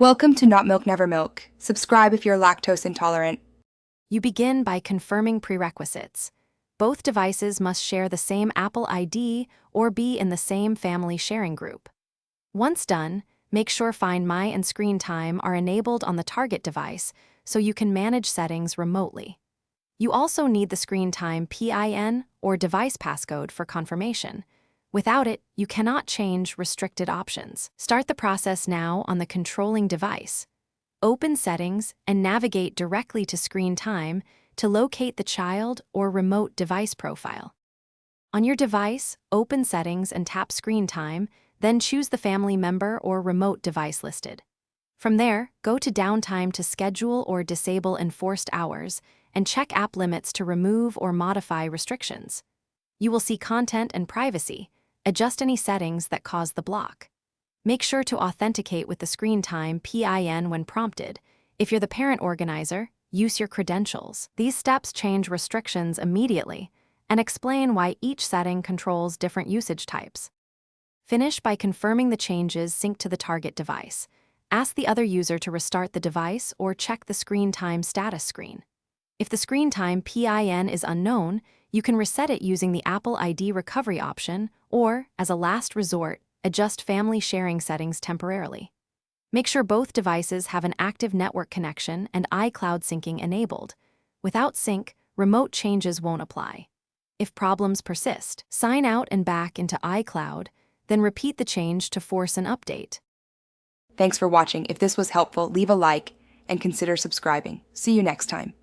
Welcome to Not Milk Never Milk. Subscribe if you're lactose intolerant. You begin by confirming prerequisites. Both devices must share the same Apple ID or be in the same family sharing group. Once done, make sure Find My and Screen Time are enabled on the target device so you can manage settings remotely. You also need the Screen Time PIN or device passcode for confirmation. Without it, you cannot change restricted options. Start the process now on the controlling device. Open Settings and navigate directly to Screen Time to locate the child or remote device profile. On your device, open Settings and tap Screen Time, then choose the family member or remote device listed. From there, go to Downtime to schedule or disable enforced hours and check app limits to remove or modify restrictions. You will see Content and Privacy. Adjust any settings that cause the block. Make sure to authenticate with the Screen Time PIN when prompted. If you're the parent organizer, use your credentials. These steps change restrictions immediately and explain why each setting controls different usage types. Finish by confirming the changes synced to the target device. Ask the other user to restart the device or check the Screen Time status screen. If the Screen Time PIN is unknown, you can reset it using the Apple ID recovery option or, as a last resort, adjust family sharing settings temporarily. Make sure both devices have an active network connection and iCloud syncing enabled. Without sync, remote changes won't apply. If problems persist, sign out and back into iCloud, then repeat the change to force an update. Thanks for watching. If this was helpful, leave a like and consider subscribing. See you next time.